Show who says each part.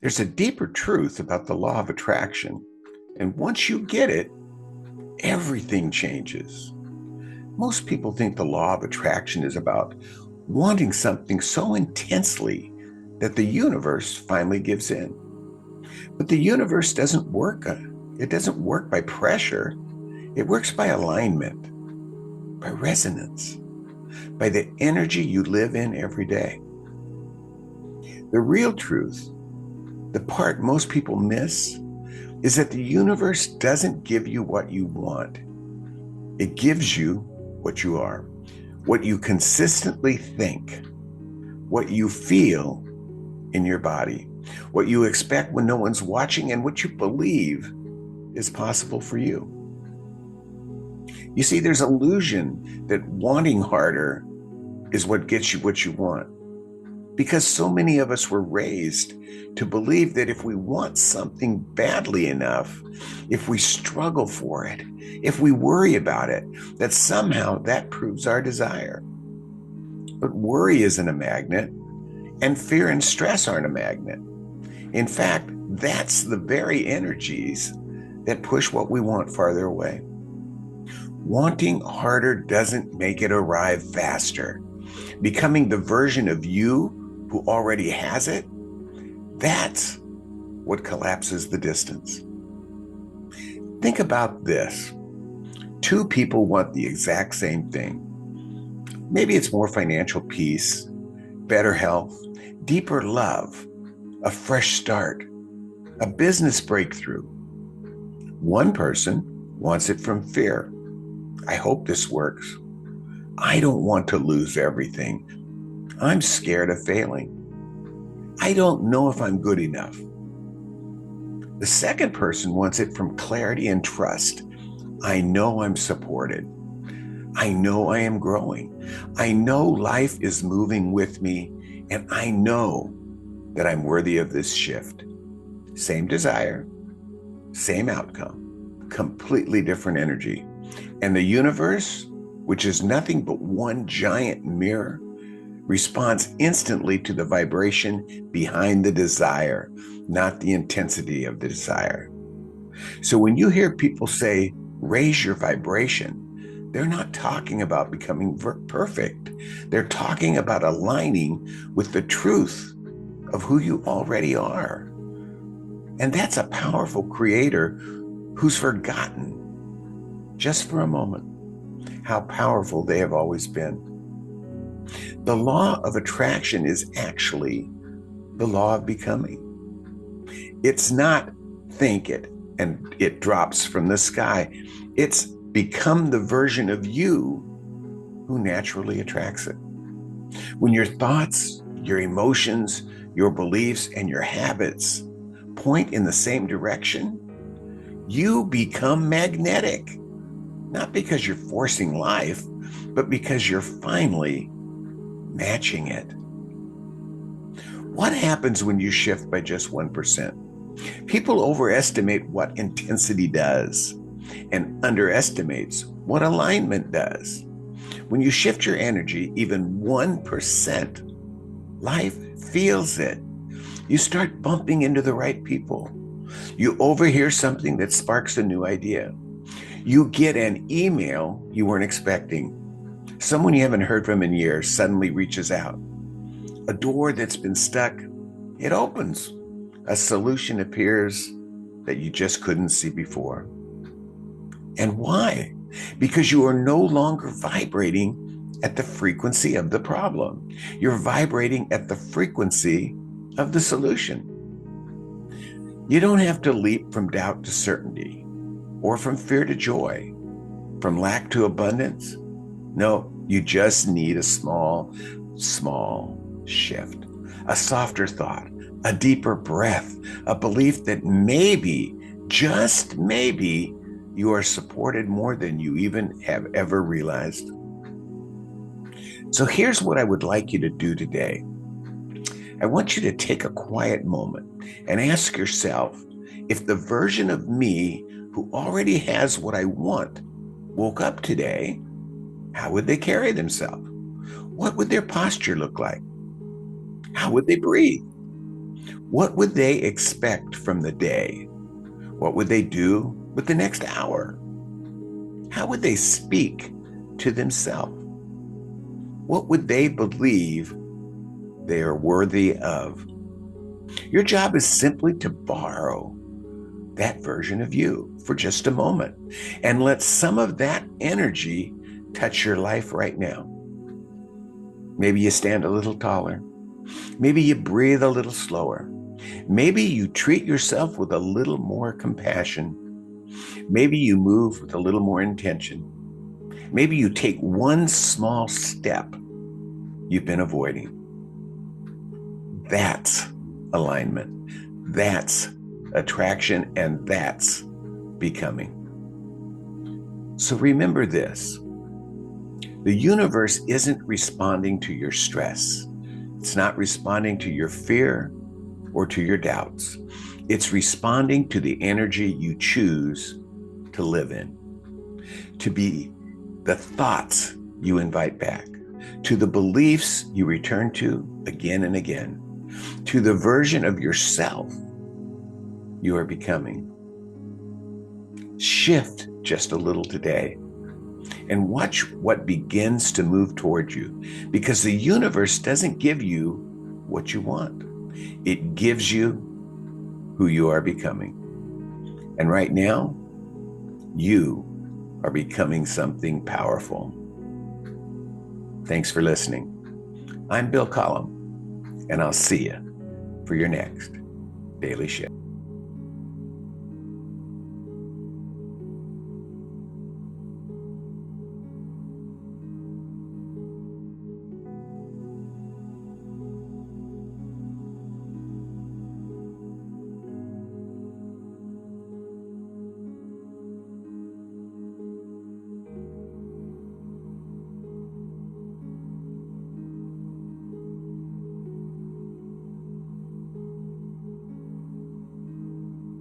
Speaker 1: There's a deeper truth about the law of attraction, and once you get it, everything changes. Most people think the law of attraction is about wanting something so intensely that the universe finally gives in. But the universe doesn't work. It doesn't work by pressure. It works by alignment, by resonance, by the energy you live in every day. The real truth, the part most people miss, is that the universe doesn't give you what you want. It gives you what you are, what you consistently think, what you feel in your body, what you expect when no one's watching, and what you believe is possible for you. You see, there's illusion that wanting harder is what gets you what you want, because so many of us were raised to believe that if we want something badly enough, if we struggle for it, if we worry about it, that somehow that proves our desire. But worry isn't a magnet, and fear and stress aren't a magnet. In fact, that's the very energies that push what we want farther away. Wanting harder doesn't make it arrive faster. Becoming the version of you who already has it, that's what collapses the distance. Think about this. Two people want the exact same thing. Maybe it's more financial peace, better health, deeper love, a fresh start, a business breakthrough. One person wants it from fear. I hope this works. I don't want to lose everything. I'm scared of failing. I don't know if I'm good enough. The second person wants it from clarity and trust. I know I'm supported. I know I am growing. I know life is moving with me, and I know that I'm worthy of this shift. Same desire, same outcome, completely different energy. And the universe, which is nothing but one giant mirror, responds instantly to the vibration behind the desire, not the intensity of the desire. So when you hear people say, raise your vibration, they're not talking about becoming perfect. They're talking about aligning with the truth of who you already are. And that's a powerful creator who's forgotten, just for a moment, how powerful they have always been. The law of attraction is actually the law of becoming. It's not think it and it drops from the sky. It's become the version of you who naturally attracts it. When your thoughts, your emotions, your beliefs, and your habits point in the same direction, you become magnetic. Not because you're forcing life, but because you're finally matching it. What happens when you shift by just 1%? People overestimate what intensity does and underestimates what alignment does. When you shift your energy even 1%, life feels it. You start bumping into the right people. You overhear something that sparks a new idea. You get an email you weren't expecting. Someone you haven't heard from in years suddenly reaches out. A door that's been stuck, it opens. A solution appears that you just couldn't see before. And why? Because you are no longer vibrating at the frequency of the problem. You're vibrating at the frequency of the solution. You don't have to leap from doubt to certainty, or from fear to joy, from lack to abundance. No, you just need a small shift, a softer thought, a deeper breath, a belief that maybe, just maybe, you are supported more than you even have ever realized. So here's what I would like you to do today. I want you to take a quiet moment and ask yourself, if the version of me who already has what I want woke up today, how would they carry themselves? What would their posture look like? How would they breathe? What would they expect from the day? What would they do with the next hour? How would they speak to themselves? What would they believe they are worthy of? Your job is simply to borrow that version of you for just a moment and let some of that energy touch your life right now. Maybe you stand a little taller. Maybe you breathe a little slower. Maybe you treat yourself with a little more compassion. Maybe you move with a little more intention. Maybe you take one small step you've been avoiding. That's alignment. That's attraction, and that's becoming. So remember this. The universe isn't responding to your stress. It's not responding to your fear or to your doubts. It's responding to the energy you choose to live in, to be the thoughts you invite back, to the beliefs you return to again and again, to the version of yourself you are becoming. Shift just a little today and watch what begins to move toward you, because the universe doesn't give you what you want. It gives you who you are becoming. And right now, you are becoming something powerful. Thanks for listening. I'm Bill Collum, and I'll see you for your next Daily Shift.